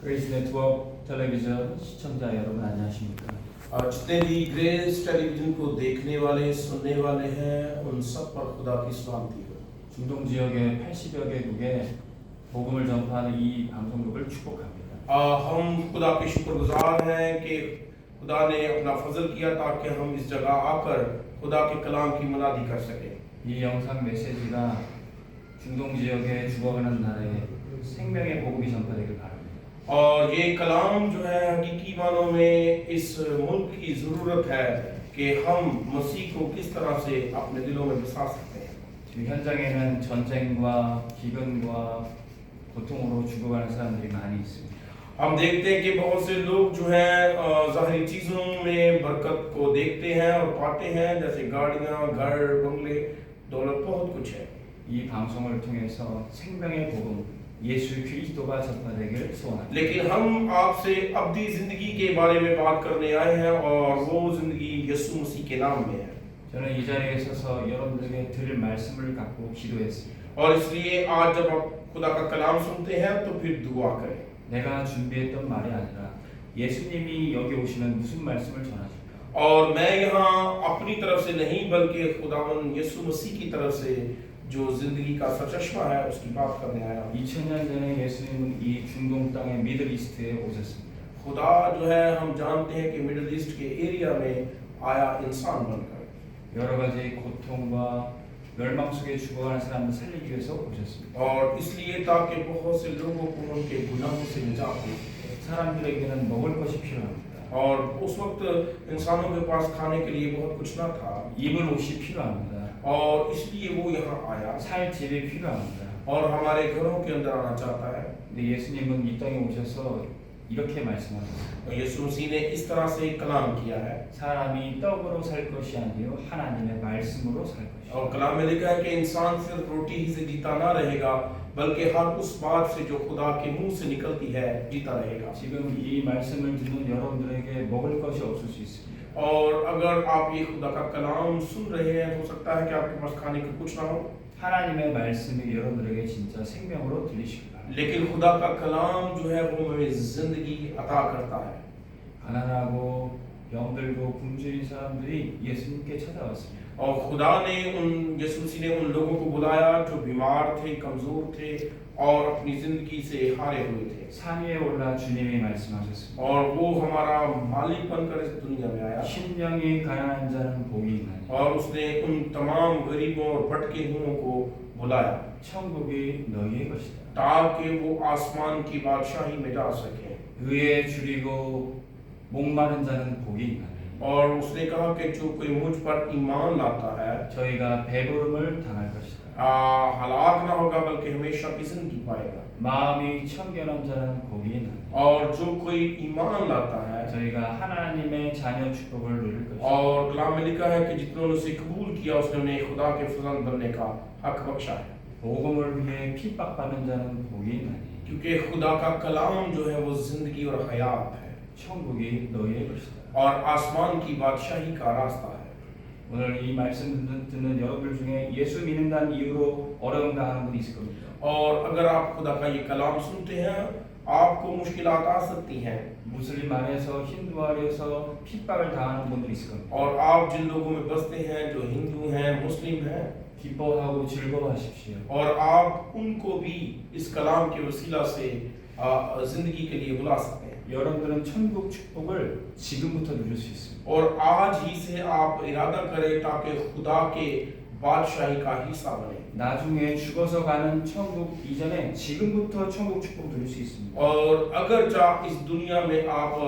그레이스 네트워크 텔레비전 시청자 여러분 안녕하십니까? जितने भी grace television को देखने वाले सुनने वाले हैं उन सब पर खुदा की सलामती हो। 중동 지역의 80여 개국에 복음을 전파하는 이 방송국을 축복합니다. हम खुदा के शुक्रगुजार हैं कि खुदा ने अपना फजल किया ताकि हम इस जगह आकर खुदा के कलाम की मुनादी कर सकें। 이 영상 메시지가 중동 지역에 죽어가는 나라에 생명의 복음이 전파되길 바랍니다. और ये कलाम जो है हकीकी मानों में इस मुल्क की ज़रूरत है कि हम मसीह को किस तरह से अपने दिलों में बसा सकते हैं। 지금 현장에는 전쟁과 기근과 고통으로 죽어가는 사람들이 많이 있습니다. हम देखते हैं कि बहुत से लोग जो हैं ज़ाहिरी चीज़ों में बरकत को देखते हैं और पाते हैं, जैसे गाड़ियाँ, घर, बंगले, दौलत, बहुत कुछ है। 이 방송을 통해서 생명의 복음 예수 그리스도가 전파되길 소원합니다. लेकिन हम आपसे अब्दी जिंदगी के बारे में बात करने आए हैं और वो जिंदगी यीशु मसीह के नाम में है। 저는 이 자리에 서서 여러분들에게 드릴 말씀을 갖고 기도했습니다. और इसलिए आज जब आप खुदा का कलाम सुनते हैं तो फिर दुआ करें। 내가 준비했던 말이 아니라 예수님이 여기 오시면 무슨 말씀을 전하실까? और मैं यहाँ अपनी तरफ से नहीं बल्कि खुदावन यीशु मसीह की तरफ से जो जिंदगी का सचश्मा है उसकी बात करने आया हूँ। 2000년 전에 예수님은 이 중동 땅의 미들 이스트에 오셨습니다. खुदा जो है हम जानते हैं कि मिडिल ईस्ट के एरिया में आया इंसान बनकर 여러 가지 고통과 멸망 속에 죽어가는 사람들 살리기 위해서 오셨습니다. और इसलिए ताकि बहुत से लोगों को उनके गुनाहों से निजात मिले। 사람들에게는 먹을 것이 필요합니다. और उस वक्त इंसानों के पास खाने के लिए बहुत कुछ ना था 입을 옷이 필요합니다. और इसलिए वो यहाँ आया 살 집이 필요합니다. और हमारे घरों के अंदर आना चाहता है। 근데 예수님은 이 땅에 오셔서 이렇게 말씀하셨습니다. यीशु मसीह ने इस तरह से कलाम किया है 사람이 떡으로 살 것이 아니요 하나님의 말씀으로 살 것이요. और कलाम में लिखा है कि इंसान सिर्फ रोटी ही से जीता ना रहेगा बल्कि हर उस बात से जो खुदा के मुंह से निकलती है जीता रहेगा। 지금 이 말씀을 듣는 여러분들에게 먹을 것이 없을 수 있습니다. और अगर आप ये खुदा का कलाम सुन रहे हैं हो सकता है कि आपके पास खाने को कुछ ना हो, 하나님의 말씀이 여러분들에게 진짜 생명으로 들리시길 바랍니다. लेकिन खुदा का कलाम जो है वो हमें जिंदगी अता करता है। 가난하고 병들고 굶주린 사람들이 예수님께 찾아왔습니다. और खुदा ने यीशु मसीह ने उन लोगों को बुलाया जो बीमार थे, कमजोर थे और अपनी जिंदगी से हारे हुए थे। 산 위에 올라 주님이 말씀하셨습니다. और वो हमारा मालिक बनकर इस दुनिया में आया 심령이 가난한 자는 복이 있나니 और उसने उन तमाम गरीबों और भटके हुओं को बुलाया 천국이 너희의 것이다. ताकि वो आसमान की बादशाही में जा सके। 의에 줄이고 목마른 자는 복이 있나니 और उसने कहा कि जो कोई मुझ पर ईमान लाता है 저희가 배부름을 당할 것이다. हलाक ना होगा बल्कि हमेशा की जिंदगी पाएगा। 마음이 청결한 자는 복이 있나니 और जो कोई ईमान लाता है 저희가 하나님의 자녀 축복을 누릴 것이다. और कलाम में लिखा है कि जितनों ने उसे कबूल किया उसने उन्हें खुदा के फजल बनने का हक बख्शा है। 복음을 위해 핍박받는 자는 복이 있나니 क्योंकि खुदा का कलाम जो है वो जिंदगी और हयात है 천국이 너희의 것이다. और आसमान की बादशाही का रास्ता है। 오늘 이 말씀 듣는 여러분들 중에 예수 믿는다는 이유로 어려움 당하는 분이 있을 겁니다. और अगर आप खुदा का ये कलाम सुनते हैं आपको मुश्किलात आ सकती हैं 무슬림 안에서 힌두 안에서 핍박을 당하는 분들이 있을 겁니다. और आप जिन लोगों में बसते हैं जो हिंदू हैं मुस्लिम हैं 기뻐하고 즐거워하십시오. और आप उनको भी इस कलाम के वसीला से जिंदगी के लिए बुला सकते हैं। 여러분들은 천국 축복을 지금부터 누릴 수 있습니다. और आज ही से आप इरादा करें ताकि खुदा के बादशाही का हिस्सा बने। 나중에 죽어서 가는 천국 이전에 지금부터 천국 축복 누릴 수 있습니다. और अगर जा इस दुनिया में आप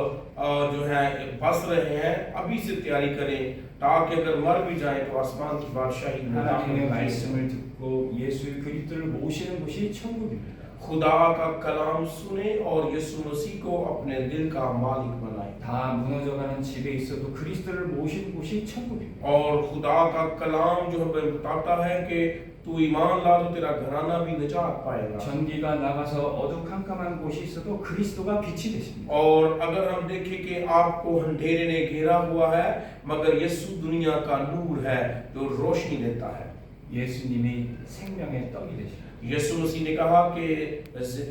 जो है बस रहे हैं अभी से तैयारी करें ताकि अगर मर भी जाए तो आसमान की बादशाही में 하나님의 말씀을 듣고 예수 그리스도를 모시는 곳이 천국입니다. खुदा का कलाम सुने और यीशु मसीह को अपने दिल का मालिक बनाए। 다 무너져가는 집에 있어도 그리스도를 모시는 곳이 천국입니다. और खुदा का कलाम जो हमें बताता है कि तू ईमान ला तो तेरा घराना भी निजात पाएगा। 전기가 나가서 어두컴컴한 곳이 있어도 그리스도가 빛이 되십니다. और अगर हम देखें कि आपको अंधेरे ने घेरा हुआ है मगर यीशु दुनिया का नूर है जो रोशनी देता है। 예수님이 생명의 떡이 되십니다. यीशु मसीह ने कहा कि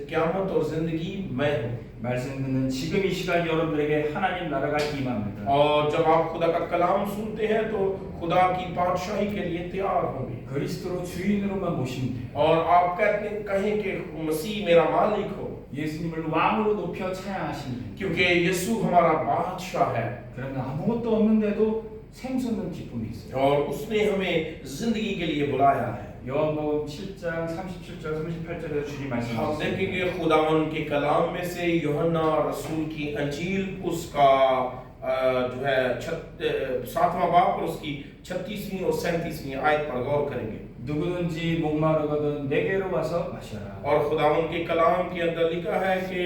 क़यामत और जिंदगी मैं हूँ। 말씀 듣는 지금 이 시간 여러분들에게 하나님 나라가 임합니다. और जब आप खुदा का कलाम सुनते हैं तो खुदा की बादशाही के लिए तैयार होंगे। 그리스도로 주인으로만 모시면 돼요. और आप कहें कि मसीह मेरा मालिक हो, 예수님을 왕으로 높여 찬양하시면 돼요. क्योंकि यीशु हमारा बादशाह है 그러면 아무것도 없는데도 샘솟는 기쁨이 있어요. और उसने हमें जिंदगी के लिए बुलाया है। 요한복음 7장 37절 38절에서 주님 हम 말씀하셨습니다. देखेंगे खुदावन के कलाम में से यूहन्ना रसूल की अंजील उसका जो है 7वां बाब और उसकी 36वीं और 37वीं आयत पर गौर करेंगे। 누구든지 목마르거든 내게로 와서 마셔라. और खुदावन के कलाम के अंदर लिखा है कि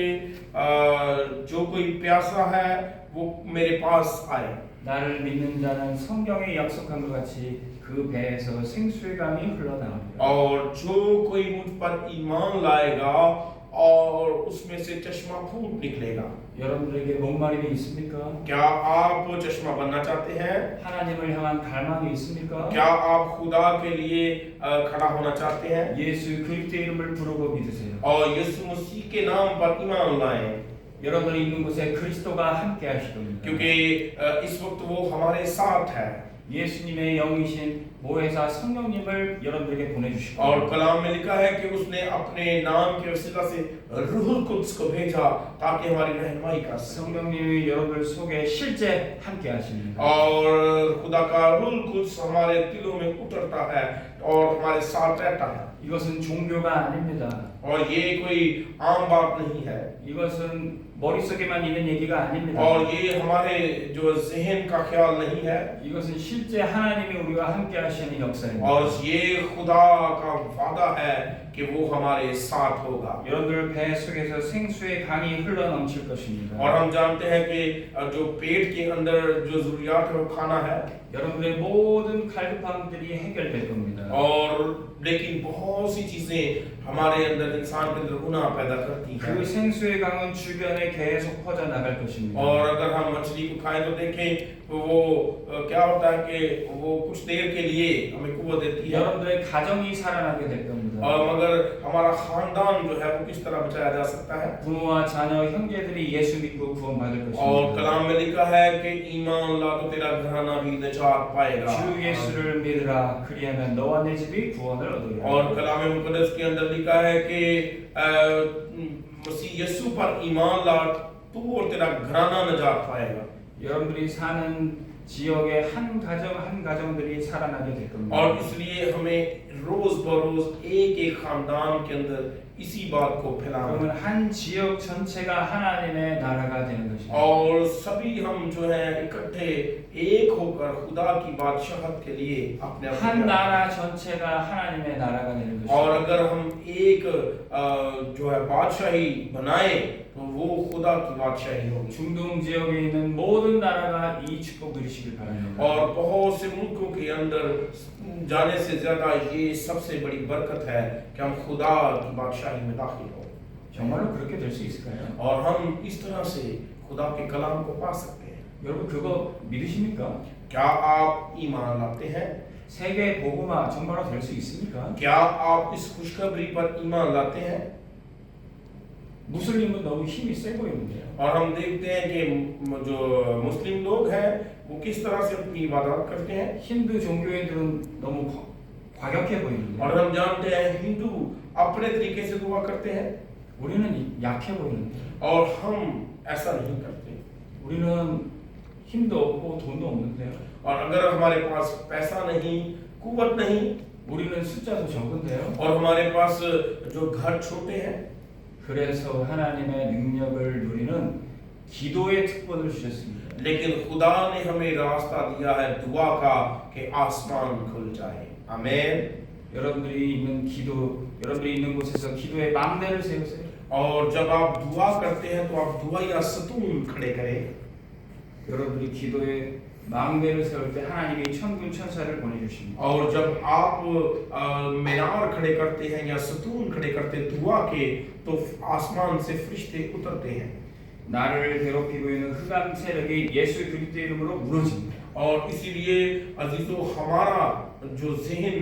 जो कोई प्यासा है वो मेरे पास आए। 나를 믿는 자는 성경에 약속한 것 같이 그 배에서 생수의 강이 흘러나옵니다. और जो कोई मुझ पर ईमान लाएगा और उसमें से चश्मा फूट निकलेगा। 여러분들에게 목마름이 있습니까? क्या आप चश्मा बनना चाहते हैं? 하나님을 향한 갈망이 있습니까? क्या आप खुदा के लिए खड़ा होना चाहते हैं? 예수 그리스도의 이름을 부르고 믿으세요. और यीशु मसीह के नाम पर ईमान लाएं, 여러분이 있는 곳에 그리스도가 함께 하실 겁니다. क्योंकि इस वक्त वो हमारे साथ है। 예수님의 영이신 보혜사 성령님을 여러분들에게 보내주시고 और कलाम में लिखा है कि उसने अपने नाम के वसीला से रूहुल कुद्स को भेजा ताकि हमारी रहनुमाई कर सके। 성령님이 여러분들 속에 실제 함께 하십니다. और खुदा का रूहुल कुद्स हमारे दिलों में उतरता है और हमारे साथ रहता है। 이것은 종교가 아닙니다. और ये कोई आम बात नहीं है, 이것은 머릿속에만 있는 얘기가 아닙니다. और ये हमारे जो ज़हन का ख्याल नहीं है, 이것은 실제 하나님이 우리와 함께 하시는 역사입니다. और ये खुदा का वादा है कि वो हमारे साथ होगा। 여러분들 배 속에서 생수의 강이 흘러 넘칠 것입니다. और हम जानते हैं कि जो पेट के अंदर जो ज़रूरियात है वो खाना है, 여러분들의 모든 갈급함들이 해결될 겁니다. और लेकिन बहुत सी चीजें हमारे अंदर इंसान के अंदर गुनाह पैदा करती हैं। 그 생수의 강은 주변에 계속 퍼져 나갈 것입니다. और अगर हम मछली को खाएं तो देखें तो वो क्या होता है कि वो कुछ देर के लिए हमें कुव्वत देती है, 여러분들의 가정이 살아나게 될 겁니다. और मगर हमारा खानदान जो है वो किस तरह बचाया जा सकता है? 부모와 자녀, 형제들이 예수 믿고 구원받을 और 것입니다. कलाम में लिखा है कि ईमान ला तो तेरा घराना भी निजात पाएगा। 주 예수를 믿으라. 그리하면 너와 내 집이 구원을 얻으리라. और कलाम मुक़द्दस के अंदर लिखा है कि मसीह यीशु पर ईमान ला तू और तेरा घराना निजात पाएगा। 여러분들이 사는 지역의 한 가정 한 가정들이 살아나게 될 겁니다. और इसलिए हमें रोज बरोज एक एक खानदान के अंदर इसी बात को फैलाना, 그러면 한 지역 전체가 하나님의 나라가 되는 것입니다. और सभी हम जो है इकट्ठे एक होकर खुदा की बादशाहत के लिए अपने 한 나라 전체가 하나님의 나라가 되는 것입니다. और अगर हम एक जो है बादशाही बनाए तो वो खुदा की बादशाही होगी। 중동 지역에 있는 모든 나라가 이 축복 누리시길 바랍니다. और बहुत से मुल्कों के अंदर जाने से ज्यादा ये सबसे बड़ी बरकत है कि हम खुदा की बादशाही में दाखिल हो, 정말로 그렇게 될 수 있을까요? और हम इस तरह से खुदा के कलाम को पा सकते हैं। 여러분 그거 믿으십니까? क्या आप ईमान लाते हैं? 세계 복음화 정말로 될 수 있습니까? क्या आप इस खुशखबरी पर ईमान लाते हैं? 무슬림은 너무 힘이 세 보이는데요. और हम देखते हैं कि जो मुस्लिम लोग हैं वो किस तरह से अपनी इबादत करते हैं, 힌두 종교인들은 너무 과격해 보이는데요. और हम जानते हैं हिंदू अपने तरीके से दुआ करते हैं, 우리는 약해 보이는데요. और हम ऐसा नहीं करते। 우리는 힘도 없고 돈도 없는데요. और अगर हमारे पास पैसा नहीं, कुव्वत नहीं, 우리는 숫자도 적은데요. और हमारे पास जो घर छोटे हैं, 그래서 하나님의 능력을 누리는 기도의 특권을 주셨습니다. लेकिन खुदा ने हमें रास्ता दिया है दुआ का कि आसमान खुल जाए। आमीन। 여러분들이 있는 여러분들이 있는 곳에서 기도의 망대를 세우세요. और जब आप दुआ करते हैं तो आप दुआ या सतून खड़े करें। 여러분들이 기도의 망대를 세울 때 하나님이 천군 천사를 보내주십니다. और जब आप मीनार खड़े करते हैं या सतून खड़े करते हैं दुआ के, तो आसमान से फरिश्ते उतरते हैं। 나를 괴롭히고 있는 흑암 세력이 예수 그리스도의 이름으로 무너집니다. और इसीलिए अजीजों हमारा जो ज़हन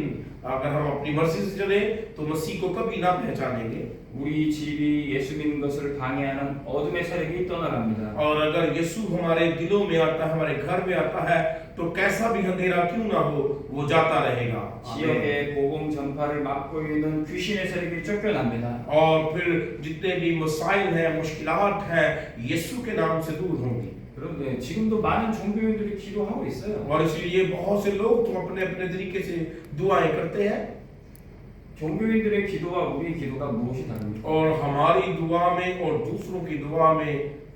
अगर हम अपनी मर्जी से चले तो मसीह को कभी ना पहचानेंगे। 우리 집이 예수 믿는 것을 방해하는 어둠의 세력이 떠나갑니다. और अगर यीशु हमारे दिलों में आता है, हमारे घर में आता है, तो कैसा भी अंधेरा क्यों ना हो वो जाता रहेगा। 지역의 복음 전파를 막고 있는 귀신의 세력이 쫓겨납니다. और फिर जितने भी मसाइल हैं, मुश्किलात हैं, यीशु के नाम से दूर होंगी। 그런데 지금도 많은 종교인들이 기도하고 있어요. और इसलिए बहुत से लोग तो अपने अपने तरीके से दुआएं करते हैं। 종교인들의 기도와 우리의 기도가 무엇이 다릅니까? और हमारी दुआ में और दूसरों की दुआ में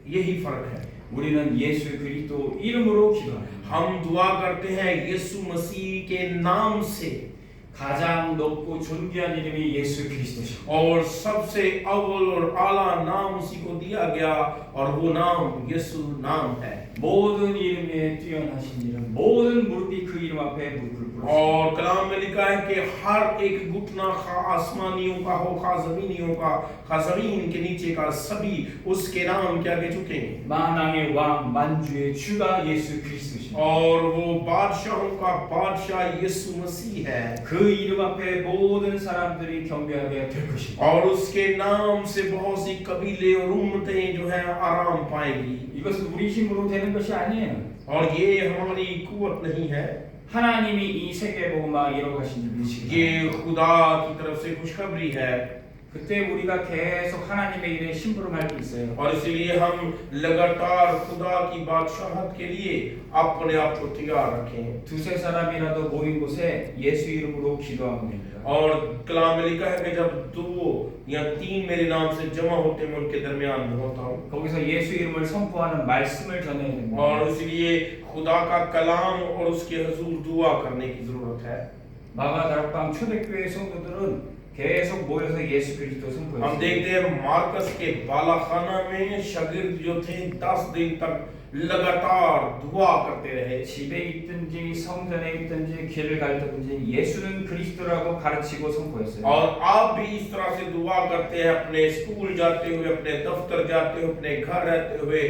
यही फर्क है। 우리는 예수 그리스도 이름으로 기도합니다. हम दुआ करते हैं यीशु मसीह के नाम से। 가장 높고 존귀한 이름이 예수 그리스도십니다. और सबसे अव्वल और आला नाम उसी को दिया गया और वो नाम यीशु नाम है। 모든 이름에 뛰어나신 이름, 모든 무릎이 그 이름 앞에 무릎을 꿇었습니다. और कलाम में लिखा है कि हर एक घुटना खा आसमानियों का हो, खा जमीनियों का, खा जमीन के नीचे का, सभी उसके नाम के आगे झुकेंगे। 만왕의 왕, 만주의 주가 예수 그리스도십니다. और वो बादशाहों का बादशाह यीशु मसीह है। 그 이름 앞에 모든 사람들이 경배하게 될 것입니다. और उसके नाम से बहुत सी कबीले और उम्मतें जो है आराम पाएंगी। 이것은 우리 힘으로 되는 것이 아니에요. और ये हमारी कुवत नहीं है, 하나님이 이 세계 복음화 이뤄가신 줄 믿으시기 ये 바랍니다. खुदा की तरफ से खुशखबरी है। 그때 우리가 계속 하나님의 일에 심부름할 게 있어요. और इसलिए हम लगातार खुदा की बादशाहत के लिए अपने आप को तैयार रखें। 두세 사람이라도 모인 곳에 예수 이름으로 기도하면 됩니다. और कलाम में लिखा है कि जब दो या तीन मेरे नाम से जमा होते मैं उनके दरमियान में होता हूँ। 거기서 예수 이름을 선포하는 말씀을 전해야 됩니다. और इसलिए खुदा का कलाम और उसके हुजूर दुआ करने की जरूरत है। 마가 다락방 초대교회 성도들은 계속 모여서 예수 그리스도 हम 선포했어요. देखते हैं मार्कस के बालाखाना में शागिर्द जो थे 10 दिन तक लगातार दुआ करते रहे। 집에 있든지 성전에 있든지 길을 갈든지 예수는 그리스도라고 가르치고 선포했어요. और आप भी इस तरह से दुआ करते हैं, अपने स्कूल जाते हुए, अपने दफ्तर जाते हुए, अपने घर रहते हुए,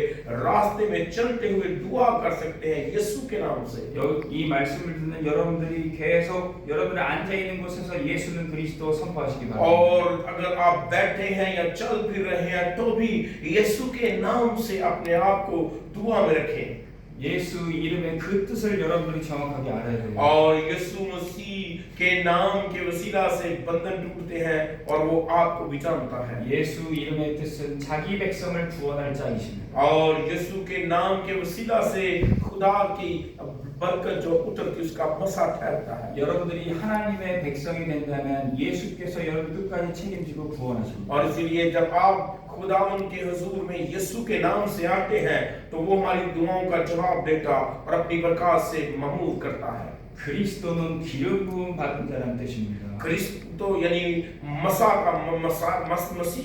रास्ते में चलते हुए दुआ कर सकते हैं यीशु के नाम से। 이 말씀을 듣는 여러분들이 계속 여러분들 앉아 있는 곳에서 예수는 그리스도 선포하시기 바랍니다. और अगर आप बैठे हैं या चल फिर रहे हैं तो भी यीशु के नाम से अपने आप को दुआ में रखें। 예수 이름의 그 뜻을 여러분들이 정확하게 알아야 돼요. और यीशु मसीह के नाम के वसीला से बंधन टूटते हैं और वो आपको भी जानता है। 예수 이름의 뜻은 자기 백성을 구원할 자이십니다. और यीशु के नाम के वसीला से खुदा की बरकत जो उतरती उसका मसा ठहरता है। 여러분들이 하나님의 백성이 된다면 예수께서 여러분 끝까지 책임지고 구원하십니다. और इसलिए जब आप खुदावन के हुजूर में यीशु के नाम से आते हैं तो वो हमारी दुआओं का जवाब देता और अपनी बरकत से महमूद करता है। 그리스도는 기름 부음 받은 자라는 뜻입니다. क्रिस्तो यानी मसीह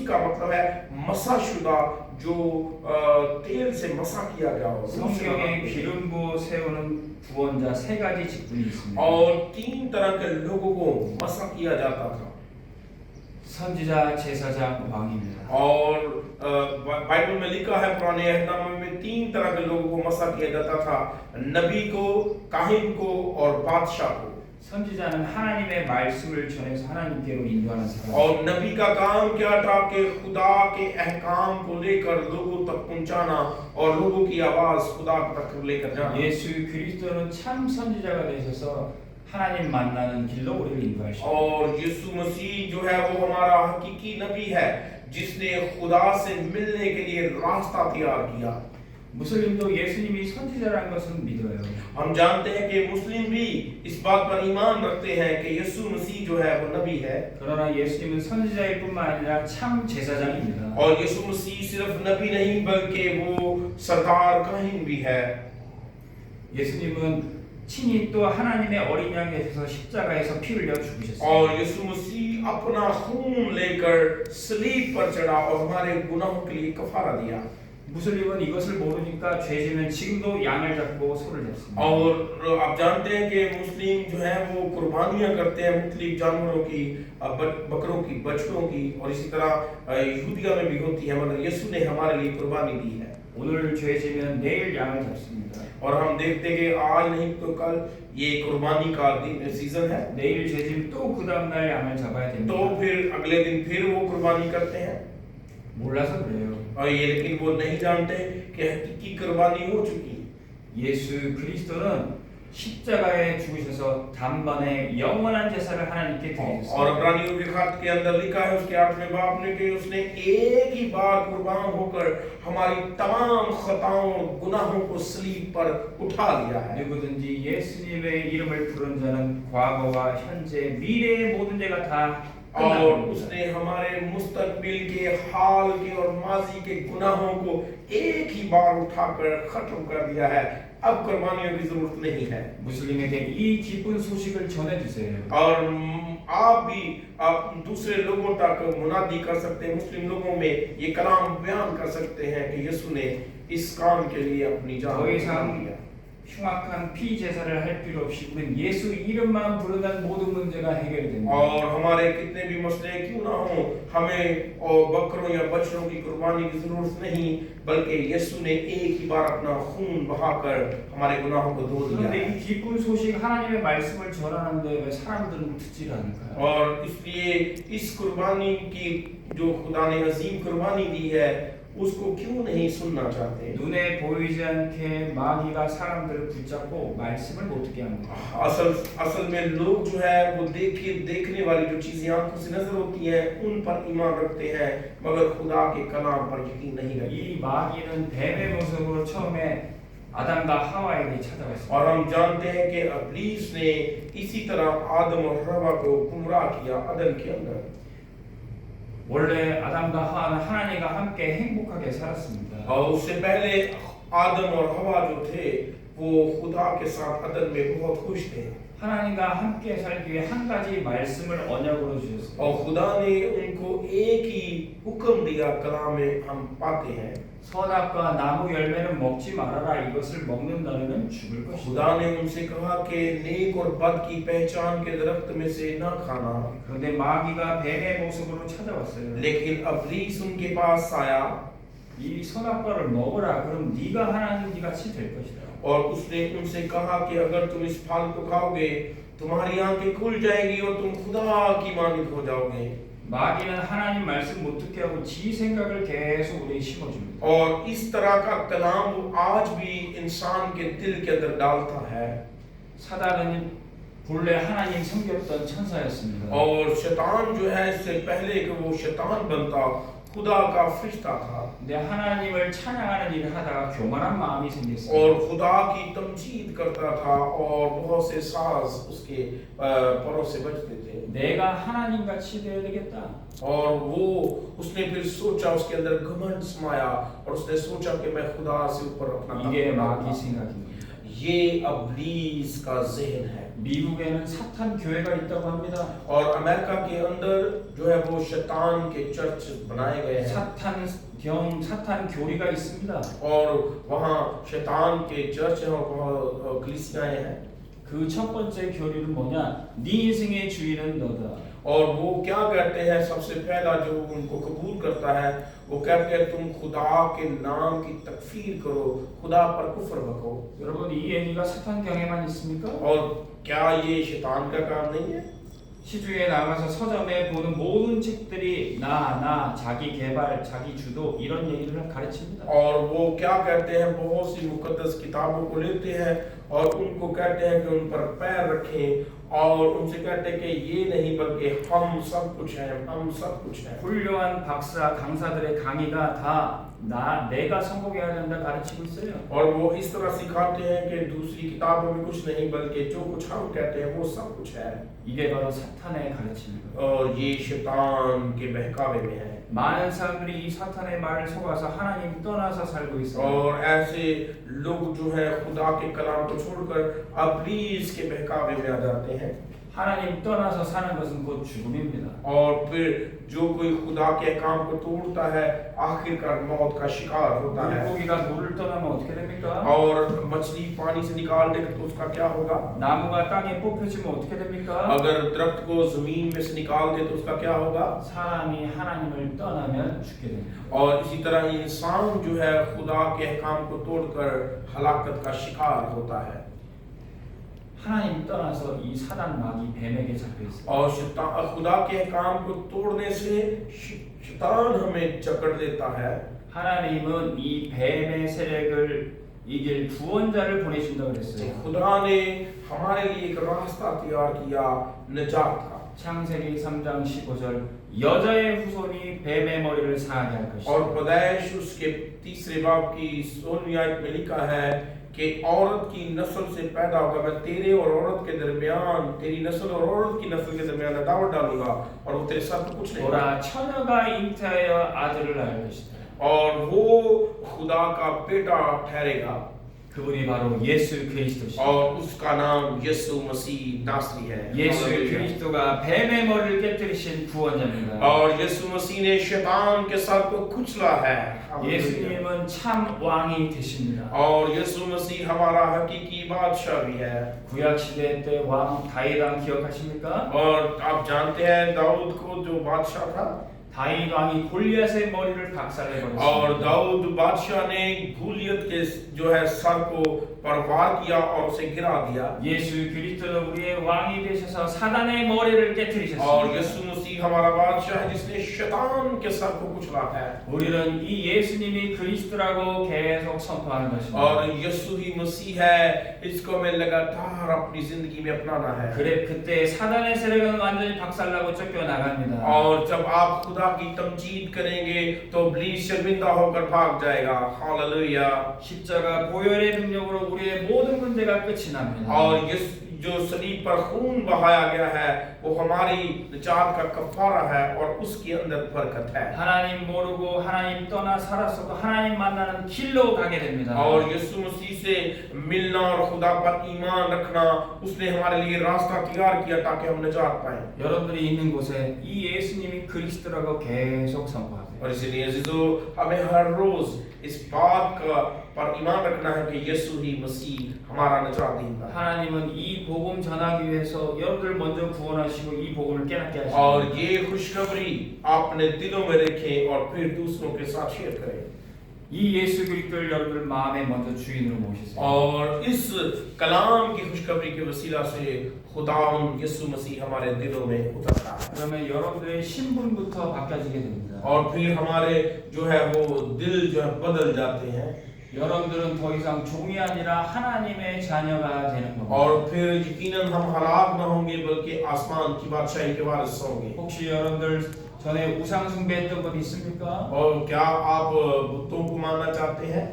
का मतलब है मसाशुदा जो तेल से मसा किया गया हो। 성경에 기름 부어 세우는 구원자 세 가지 직분이 있습니다. और 3 तरह के लोगों को मसा किया जाता था। 선지자, 제사장, 왕입니다. और बाइबल में लिखा है पुराने अहदनामे में 3 तरह के लोगों को मसा किया जाता था, नबी को, काहिन को और बादशाह को। 선지자는 하나님의 말씀을 전해서 하나님께로 인도하는 사람. और नबी का काम क्या था कि खुदा के अहकाम को लेकर लोगों तक पहुंचाना और लोगों की आवाज खुदा तक लेकर जाना। 예수 그리스도는 참 선지자가 되셔서 하나님 만나는 길로 우리를 인도하십니다. और यीशु मसीह जो है वो हमारा हकीकी नबी है जिसने खुदा से मिलने के लिए रास्ता तैयार किया। मुस्लिम도 예수님이 선지자라는 것은 믿어요. हम जानते हैं कि मुस्लिम भी इस बात पर ईमान रखते हैं कि यीशु मसीह जो है वो नबी है। 그러나 예수님은 선지자일 뿐만 아니라 참 제사장입니다. और यीशु मसीह सिर्फ नबी नहीं बल्कि वो सरदार काहिन भी है। 예수님은 친히 또 하나님의 어린 양이 되셔서 십자가에서 피 흘려 죽으셨어요. और यीशु मसीह अपना खून लेकर सलीब पर चढ़ा और हमारे गुनाहों के लिए कफारा दिया। 무슬림은 이것을 모르니까 죄지면 지금도 양을 잡고 소를 잡습니다. और आप जानते हैं कि मुस्लिम जो है वो कुर्बानियां करते हैं मुख्तलिफ जानवरों की, बकरों की, बछड़ों की, और इसी तरह यहूदिया में भी होती है, मगर यीशु ने हमारे लिए कुर्बानी दी है। 오늘 죄지면 내일 양을 잡습니다. और हम देखते हैं कि आज नहीं तो कल ये कुर्बानी का सीजन है, 내일 죄지면 또 그 다음날 양을 잡아야 तो 됩니다. फिर अगले दिन फिर वो कुर्बानी करते हैं। 몰라서 그래요. और ये लेकिन वो नहीं जानते कि हकीकी कुर्बानी हो चुकी है। 예수 그리스도는 십자가에 죽으셔서 단번에 영원한 제사를 하나님께 और 드리셨어요. इब्रानियों के खत के अंदर लिखा है उसके 8वें बाब में कि उसने एक ही बार कुर्बान होकर हमारी तमाम खताओं और गुनाहों को सलीब पर उठा लिया है। 누구든지 예수님의 이름을 부른 자는 과거와 현재 미래의 모든 죄가 다 और 끝납니다. उसने हमारे मुस्तकबिल के, हाल के और माजी के गुनाहों को एक ही बार उठाकर खत्म कर दिया है। अब कुर्बानियों की जरूरत नहीं है। 무슬림에게 이 기쁜 소식을 전해주세요. और आप भी आप दूसरे लोगों तक मुनादी कर सकते हैं, मुस्लिम लोगों में ये कलाम बयान कर सकते हैं कि यीशु ने इस काम के लिए अपनी जान 더 दी 이상 है। 흉악한 피 제사를 할 필요 없이 우리는 예수 이름만 부르는 모든 문제가 해결이 됩니다. और हमारे कितने भी मसले क्यों ना हो, हमें और बकरों या बछड़ों की कुर्बानी की जरूरत नहीं, बल्कि यीशु ने एक ही बार अपना खून बहाकर हमारे गुनाहों को धो दिया 그런데 है। 이 기쁜 소식 하나님의 말씀을 전하는데 왜 사람들은 듣지 않을까요? और इसलिए इस कुर्बानी की जो खुदा ने अजीम कुर्बानी दी है उसको क्यों नहीं सुनना चाहते? 눈에 보이지 않게 마귀가 사람들을 붙잡고 말씀을 못 듣게 합니다. असल में लोग जो है वो देखने वाली जो चीजें आंखों से नजर होती हैं उन पर ईमान रखते हैं, मगर खुदा के कलाम पर यकीन नहीं रखते। 이 마귀는 뱀의 모습으로 처음에 아담과 하와에게 찾아왔습니다. और हम जानते हैं कि इब्लीस ने इसी तरह आदम और हवा को गुमराह किया अदन के अंदर। 원래 아담과 하와는 하나님과 함께 행복하게 살았습니다. और उससे पहले आदम और हवा जो थे वो खुदा के साथ अदन में बहुत खुश थे। 하나님과 함께 살기 위해 한 가지 말씀을 언약으로 주셨어요. और खुदा ने उनको एक ही हुक्म दिया, कलाम में हम पाते हैं। 선악과 나무 열매는 먹지 말아라. 이것을 먹는 날에는 죽을 것이다. खुदा ने उनसे कहा कि नेक और बद की पहचान के दरख्त में से न खाना। 그런데 마귀가 뱀의 모습으로 찾아왔어요. लेकिन इब्लीस उनके पास आया 이 선악과를 먹어라. 그럼 네가 하나님 같이 될 것이다. और उसने उनसे कहा कि अगर तुम इस फल को खाओगे तुम्हारी आंखें खुल जाएगी और तुम खुदा की मानित हो जाओगे। 마귀는 하나님 말씀 못 듣게 하고 지 생각을 계속 우리에 심어줍니다. और इस तरह का कलाम वो आज भी इंसान के दिल के अंदर डालता है। 사단은 본래 하나님 섬겼던 천사였습니다. और शैतान जो है इससे पहले कि वो शैतान बनता खुदा का फरिश्ता था। 근데 하나님을 찬양하는 일을 하다가 교만한 마음이 생겼어요. और खुदा की तमजीद करता था और बहुत से साज उसके परों से बजते थे। 내가 하나님 같이 되어야 되겠다. और वो उसने फिर सोचा, उसके अंदर घमंड समाया और उसने सोचा कि मैं खुदा से ऊपर अपना 이게 तख्त 마귀 बनाऊंगा। 생각입니다. ये इब्लीस का जहन है। 미국에는 사탄 교회가 있다고 합니다. और अमेरिका के अंदर जो है वो शैतान के चर्च बनाए गए हैं 사탄 교리가 있습니다. और वहाँ शैतान के चर्च हैं और वहाँ कलीसियाएं हैं। 그 첫 번째 교리는 뭐냐? 네 인생의 주인은 너다. और वो क्या कहते हैं, सबसे पहला जो उनको कबूल करता है वो कहते हैं तुम खुदा के नाम की तकफीर करो, खुदा पर कुफ्र बको। 여러분 이 얘기가 사탄 경에만 있습니까? और क्या ये शैतान का काम नहीं है? 시중에 나가서 서점에 보는 모든 책들이 나, 자기 개발, 자기 주도 이런 얘기를 가르칩니다. और वो क्या कहते हैं, बहुत सी मुकद्दस किताबों को लेते हैं और उनको कहते हैं कि उन पर पैर रखें और उनसे कहते हैं कि ये नहीं बल्कि हम सब कुछ हैं, हम सब कुछ हैं। 훌륭한 박사, 강사들의 강의가 다 내가 성공해야 된다 가르치고 있어요. और वो इस तरह सिखाते हैं कि दूसरी किताबों में कुछ नहीं बल्कि जो कुछ हम कहते हैं वो सब कुछ है। 이게 바로 사탄의 가르침입니다. और ये शैतान के बहकावे में है। 많은 사람들이 이 사탄의 말을 속아서 하나님 떠나서 살고 있어요. और ऐसे लोग जो है खुदा के कलाम को छोड़कर इब्लीस के बहकावे में आ जाते हैं। 하나님 떠나서 사는 것은 곧 죽음입니다. और फिर जो कोई खुदा के काम को तोड़ता है आखिरकार मौत का शिकार होता है। 물고기가 물을 떠나면 어떻게 됩니까? और मछली पानी से निकाल देगा तो उसका क्या होगा? 나무가 땅에 뽑혀지면 어떻게 됩니까? अगर दरख्त को जमीन में से निकाल दे तो उसका क्या होगा? 사람이 하나님을 떠나면 죽게 됩니다. और इसी तरह इंसान जो है खुदा के काम को तोड़कर हलाकत का शिकार होता है। 하나님 떠나서 이 사단 마귀 뱀에게 잡혀 있어요. और खुदा के काम को तोड़ने से शैतान हमें जकड़ देता है। 하나님은 이 뱀의 세력을 이길 구원자를 보내신다고 그랬어요. खुदा ने हमारे लिए एक रास्ता तैयार किया निजात का। 창세기 3장 15절 여자의 후손이 뱀의 머리를 상하게 할 것이다. और पैदाइश उसके तीसरे बाब की 16वीं आयत में लिखा है कि औरत की नस्ल से पैदा होगा, मैं तेरे और औरत के दरमियान, तेरी नस्ल और औरत की नस्ल के दरमियान अदावत डालूंगा और वो तेरे साथ कुछ नहीं। 보라 처녀가 잉태하여 아들을 낳을 것이다. और वो खुदा का बेटा ठहरेगा 그분이 바로 예수 그리스도시다. और उसका नाम यीशु मसीह नासरी है। 예수 그리스도가 뱀의 머리를 깨뜨리신 구원자입니다. और यीशु मसीह ने शैतान के सर को कुचला है। 예수님은 참 왕이 되십니다. और यीशु मसीह हमारा हकीकी बादशाह भी है। 구약 시대 때 왕 다윗 왕 기억하십니까? और आप जानते हैं दाऊद को जो बादशाह था, 다윗 왕이 골리앗의 머리를 박살내 और 버렸습니다. दाऊद बादशाह ने गोलियत के जो है सर को परवार किया और उसे गिरा दिया। 예수 그리스도는 우리의 왕이 되셔서 사단의 머리를 और 깨뜨리셨습니다. यीशु मसीह हमारा बादशाह है जिसने शैतान के सर को कुचला है। 우리는 이 예수님이 그리스도라고 계속 선포하는 것입니다. और यीशु ही मसीह है, इसको हमें लगातार अपनी जिंदगी में अपनाना है। 그래 그때 사단의 세력은 완전히 박살나고 쫓겨나갑니다. और जब आप खुदा की तमजीद करेंगे तो इब्लीस शर्मिंदा होकर भाग जाएगा। हालेलुया। 십자가 보혈의 능력으로 우리의 모든 문제가 끝이 납니다. और ये जो सलीब पर खून बहाया गया है वो हमारी निजात का कफारा है और उसके अंदर बरकत है। 하나님 모르고 하나님 떠나 살았어도 하나님 만나는 길로 가게 됩니다. और यीशु मसीह से मिलना और खुदा पर ईमान रखना उसने हमारे लिए रास्ता तैयार किया ताकि हम निजात पाएं। 여러분들이 있는 곳에 이 예수님이 그리스도라고 계속 선포하세요. और इसलिए अजीजों हमें हर रोज इस बात का पर ईमान रखना है कि यीशु ही मसीह हमारा निजात देगा। 하나님은 이 복음 전하기 위해서 여러분들 먼저 구원하시고 이 복음을 깨닫게 하시고 और ये खुशखबरी अपने दिलों में रखें और फिर दूसरों के साथ शेयर करें। 이 예수 그리스도를 여러분들 마음에 먼저 주인으로 모시세요. और इस कलाम की खुशखबरी के वसीला से खुदावंद यीशु मसीह हमारे दिलों में उतरता है। 그러면 여러분들의 신분부터 바뀌어지게 됩니다. और फिर हमारे जो है वो दिल जो है बदल जाते हैं। 여러분들은 더 이상 종이 아니라 하나님의 자녀가 되는 겁니다. और फिर यकीनन हम हलाक न होंगे बल्कि आसमान की बादशाही के वारिस होंगे। 혹시 여러분들 전에 우상 숭배했던 분 있습니까? और क्या आप बुतों को मानना चाहते हैं?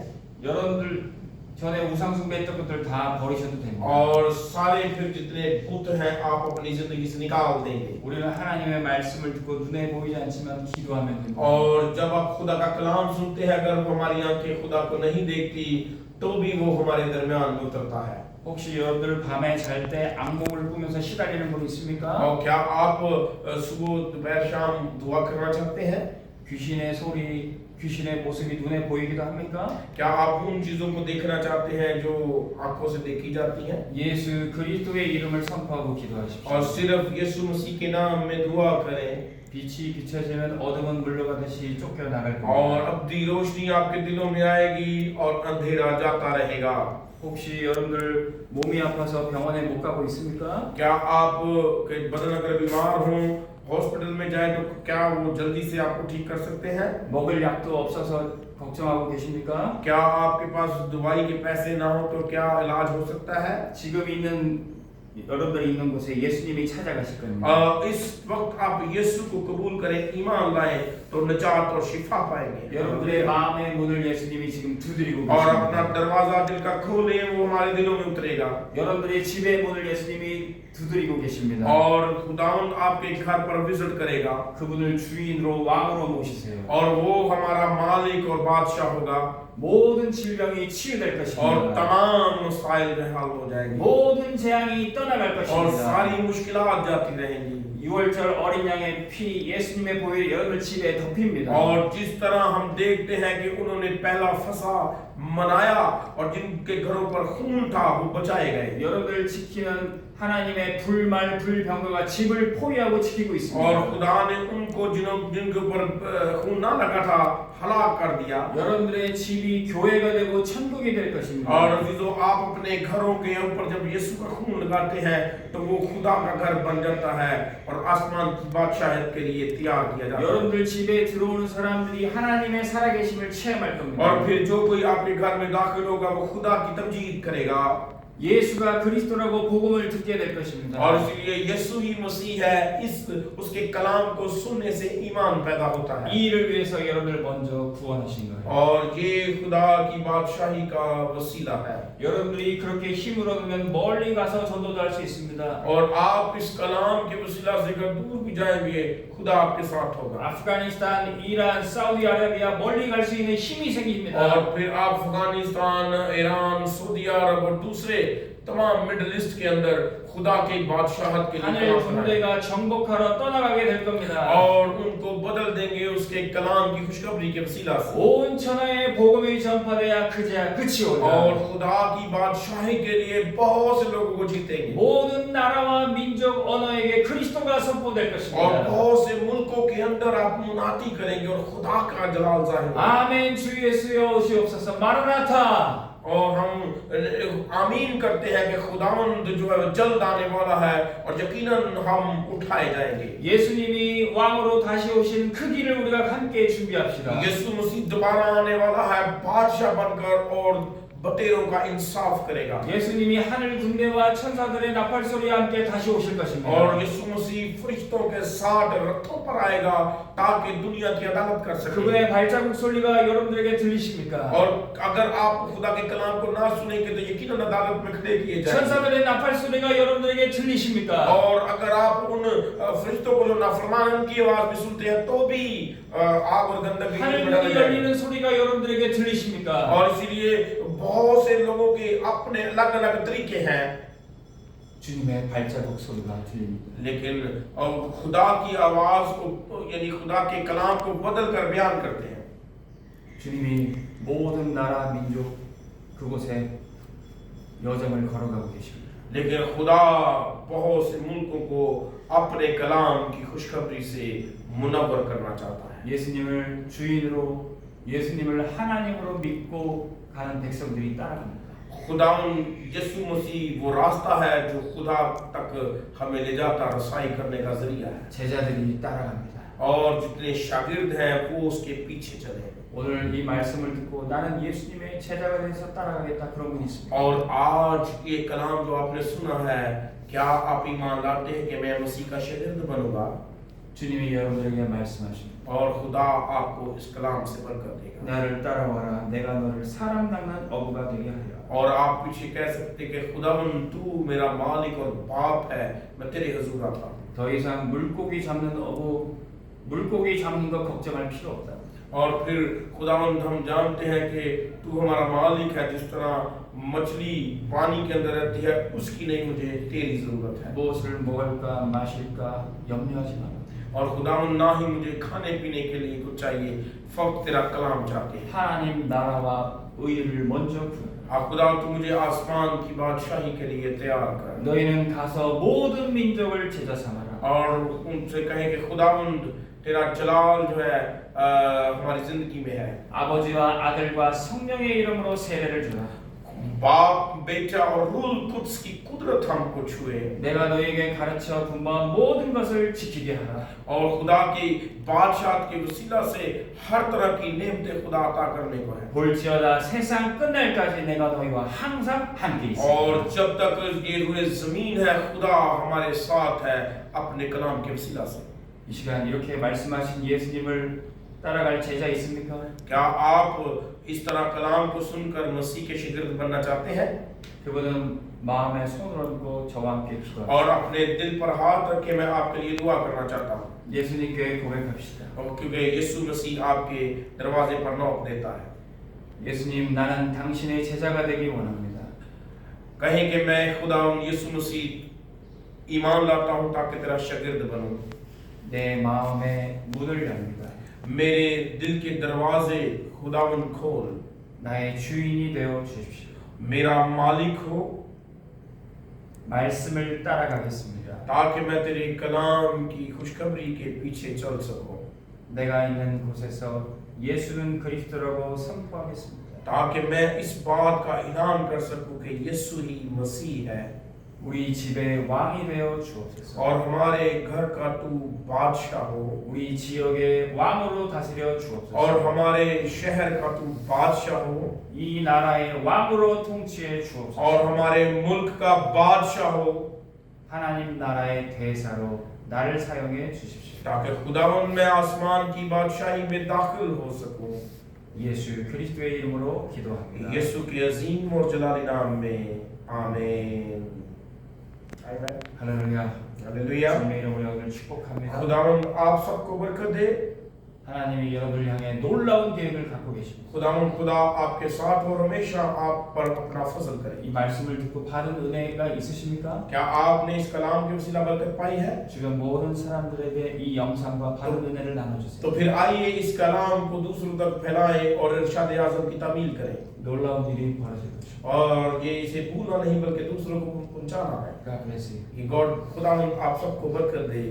여러분들 전에 우상 숭배했던 것들 다 버리셔도 됩니다. और सारे फिर जितने पुत हैं आप अपनी जिंदगी से निकाल देंगे। 우리는 하나님의 말씀을 듣고 눈에 보이지 않지만 기도하면 됩니다. और जब आप खुदा का कलाम सुनते हैं अगर हमारी आंखें खुदा को नहीं देखती तो भी वो हमारे दरमियान में उतरता है। 혹시 여러분들 밤에 잘 때 악몽을 꾸면서 시달리는 분 있습니까? और क्या आप सुबह दोपहर शाम दुआ करना चाहते हैं? 귀신의 소리, 귀신의 모습이 눈에 보이기도 합니까? क्या आप उन चीजों को देखना चाहते हैं जो आंखों से देखी जाती हैं? 예수 그리스도의 이름을 선포하고 기도하십시오. और सिर्फ यीशु मसीह के नाम में दुआ करें। 빛이 비춰지면 어둠은 물러가듯이 쫓겨나갈 और 겁니다. अपनी रोशनी आपके दिलों में आएगी और अंधेरा जाता रहेगा। 혹시 여러분들 몸이 아파서 병원에 못 가고 있습니까? क्या आप के बदन अगर बीमार हो हॉस्पिटल में जाए तो क्या वो जल्दी से आपको ठीक कर सकते हैं? 먹을 약도 없어서 걱정하고 계십니까? क्या आपके पास दवाई के पैसे ना हो तो क्या इलाज हो सकता है? 지금 있는 여러분들이 있는 곳에 예수님이 찾아가실 겁니다. इस वक्त आप यीशु को कबूल करें, ईमान लाएं तो निजात और शिफा पाएंगे। 여러분들의 마음의 문을 예수님이 지금 두드리고 और 계십니다. अपना दरवाजा दिल का खोले, वो हमारे दिलों में उतरेगा। 여러분들의 집의 문을 예수님이 두드리고 계십니다. और खुदावंद आपके घर पर विजिट करेगा 그분을 주인으로 왕으로 모시세요. और वो हमारा मालिक और बादशाह होगा 모든 질병이 치유될 और 것입니다. तमाम मसाइल में हल हो जाएंगे 모든 재앙이 떠나갈 और 것입니다. सारी मुश्किलात जाती रहेंगी। 6월절 어린 양의 피 예수님의 보혈이 여러분들 집에 덮입니다. और जिस तरह हम देखते हैं कि उन्होंने पहला फसा मनाया और जिनके घरों पर खून था वो बचाए गए 여러분들 지키는 하나님의 불말 불병거가 집을 포위하고 지키고 और 있습니다. खुदा ने उनको जिनके ऊपर खून ना लगा था हलाक कर दिया। 여러분들의 집이 교회가 되고 천국이 될 것입니다. और जो आप अपने घरों के ऊपर जब यीशु का खून लगाते हैं तो वो खुदा का घर बन जाता है और आसमान की बादशाहत के लिए तैयार किया जाता है। 여러분들 집에 들어오는 사람들이 하나님의 살아계심을 체험할 겁니다. और फिर जो कोई आपके घर में दाखिल होगा वो खुदा की तमजीद करेगा 예수가 그리스도라고 복음을 듣게 될 것입니다. और इसलिए यीशु ही मसीह है, इस उसके कलाम को सुनने से ईमान पैदा होता है। 이 일을 위해서 여러분을 먼저 구원하신 거예요. और ये खुदा की बादशाही का वसीला है 여러분들이 그렇게 힘을 얻으면 멀리 가서 전도도 할 수 있습니다. और आप इस कलाम के वसीला से अगर दूर भी जाएंगे खुदा आपके साथ होगा 아프가니스탄, 이란, 사우디아라비아 멀리 갈 수 있는 힘이 생깁니다. और फिर आप अफगानिस्तान, ईरान, सऊदी अरब और दूसरे तमाम मिडिल ईस्ट के अंदर खुदा के बादशाहत के लिए 하늘 काम कराएं। 군대가 정복하러 떠나가게 될 겁니다. और उनको बदल देंगे उसके कलाम की खुशखबरी के वसीला से 온 천하에 복음이 전파돼야 그치 और 오리라. खुदा की बादशाही के लिए बहुत से लोगों को जीतेंगे 모든 나라와 민족 언어에게 그리스도가 선포될 और 것입니다. बहुत से मुल्कों के अंदर आप मुनाती करेंगे और खुदा का जलाल जाहिर होगा। 아멘 주 예수여 오시옵소서 마라나타. और हम आमीन करते हैं कि खुदावंद जो है जल्द आने वाला है और यकीनन हम उठाए जाएंगे। 예수님이 왕으로 다시 오신 그 길을 우리가 함께 준비합시다. यीशु मसीह दोबारा आने वाला है बादशाह बनकर और बटेरों का इंसाफ करेगा 예수님이 하늘 군대와 천사들의 나팔 소리와 함께 다시 오실 것입니다. और यीशु मसीह फरिश्तों के साथ रथों पर आएगा ताकि दुनिया की अदालत कर सके। 그분의 발자국 소리가 여러분들에게 들리십니까? और अगर आप खुदा के कलाम को ना सुनेंगे तो यकीनन अदालत में खड़े किए जाएंगे। 천사들의 나팔 소리가 여러분들에게 들리십니까? और अगर आप उन फरिश्तों को जो नाफरमान उनकी आवाज भी सुनते हैं तो भी आग और गंधक में 하늘 डाले 문이 जाएंगे। 열리는 소리가 여러분들에게 들리십니까? और इसीलिए बहुत से लोगों के अपने अलग अलग तरीके हैं 주님의 발자국 소리가 들립니다. लेकिन खुदा की आवाज को यानी खुदा के कलाम को बदल कर बयान करते हैं। 주님이 모든 나라 민족 그곳에 여정을 걸어가고 계십니다. लेकिन खुदा बहुत से मुल्कों को अपने कलाम की खुशखबरी से मुनव्वर करना चाहता है। 예수님을 주인으로 예수님을 하나님으로 믿고 가는 백성들이 따라갑니다. खुदावन यीशु मसीह वो रास्ता है जो खुदा तक हमें ले जाता रसाई करने का जरिया है 제자들이 따라갑니다. और जितने शागिर्द हैं वो उसके पीछे चले। 오늘 이 말씀을 듣고 나는 예수님의 제자가 돼서 따라가겠다 그런 분이 있습니다. और आज ये कलाम जो आपने सुना है क्या आप ईमान लाते हैं कि मैं मसीह का शागिर्द बनूंगा? 주님이 여러분들에게 말씀하십니다. और खुदा आपको इस कलाम से बरकत देगा 나를 따라와라 내가 너를 사랑당한 어부가 되게 하리라. और आप पीछे कह सकते कि खुदावन तू मेरा मालिक और बाप है, मैं तेरे हुजूर आता हूं। 더 이상 물고기 잡는 어부 물고기 잡는 거 걱정할 필요 없다. और फिर खुदावंद हम जानते हैं कि तू हमारा मालिक है, जिस तरह मछली पानी के अंदर रहती है उसकी नहीं मुझे तेरी जरूरत है। 무엇을 먹을까 마실까 염려하지 마. और खुदावंद ना ही मुझे खाने पीने के लिए कुछ चाहिए, फक्त तेरा कलाम चाहते हैं। 하나님 나라와 의를 먼저 구하라. खुदा तू मुझे आसमान की बादशाही के लिए तैयार कर। 너희는 가서 모든 민족을 제자 삼아라. और उनसे कहें कि खुदावंद तेरा जलाल जो है हमारी जिंदगी में है। 아버지와 아들과 성령의 이름으로 세례를 주라. बाप बेटा और रूल कुद्स की कुदरत हमको छुए 내가 너희에게 가르쳐 분부한 모든 것을 지키게 하라. और खुदा की बादशाह के वसीला से हर तरह की नेमतें खुदा अता करने को है। 볼지어다 세상 끝날까지 내가 너희와 항상 함께 있으리라. और जब तक ये रूए जमीन है खुदा हमारे साथ है अपने कलाम के वसीला से। 이 시간 이렇게 말씀하신 예수님을 따라갈 제자 있습니까? क्या आप इस तरह कलाम को सुनकर मसीह के शागिर्द बनना चाहते हैं 그분은 마음에 손을 얹고 저와 함께 기도합니다. और अपने दिल पर हाथ रख के मैं आपके लिए दुआ करना चाहता हूँ 예수님께 고백합시다. और क्योंकि यीशु मसीह आपके दरवाजे पर नौक देता है 예수님, 나는 당신의 제자가 되기 원합니다. कहें कि मैं खुदा यीशु मसीह ईमान लाता हूँ ताकि तेरा शागिर्द बनूं 내 마음의 문을 엽니다. मेरे दिल के दरवाजे खुदावन खोल 나의 주인이 되어 주십시오. मेरा मालिक हो 말씀을 따라가겠습니다. ताकि मैं तेरे कलाम की खुशखबरी के पीछे चल सकूं 내가 있는 곳에서 예수는 그리스도라고 선포하겠습니다. ताकि मैं इस बात का ऐलान कर सकूं कि यीशु ही मसीह है 우리 집의 왕이 되어 주옵소서. और हमारे घर का तू बादशाह हो 우리 지역의 왕으로 다스려 और 주옵소서. हमारे शहर का तू बादशाह हो 이 ना라의 왕으로 통치해 और 주옵소서. हमारे मुल्क का बादशाह हो 하나님 나라의 대사로 나를 사용해 주십시오. ताकि खुदावन मैं आसमान की बादशाही में दाखिल हो सकूं 예수 그리스도의 이름으로 기도합니다. यीशु के अजीम और जलाली नाम में आमीन आमीन 할렐루야. हालेलुया 주님의 이름으로 여러분을 축복합니다. खुदावन आप सबको बरकत दे 하나님이 여러분을 향해 놀라운 계획을 갖고 계십니다. खुदावन खुदा आपके साथ और हमेशा आप पर अपना फजल करे 이 말씀을 듣고 받은 은혜가 있으십니까? क्या आपने इस कलाम की वसीला बरकत पाई है 주변 모든 사람들에게 이 영상과 받은 은혜를 나눠주세요. तो फिर आइए इस कलाम को दूसरों तक फैलाएं और इरशाद आज़म की तामील करें 놀라운 일이 벌어질 것입니다. और ये इसे भूलना नहीं बल्कि दूसरों को पहुंचाना है God bless you. कि गॉड खुदावन आप सबको बरकत दे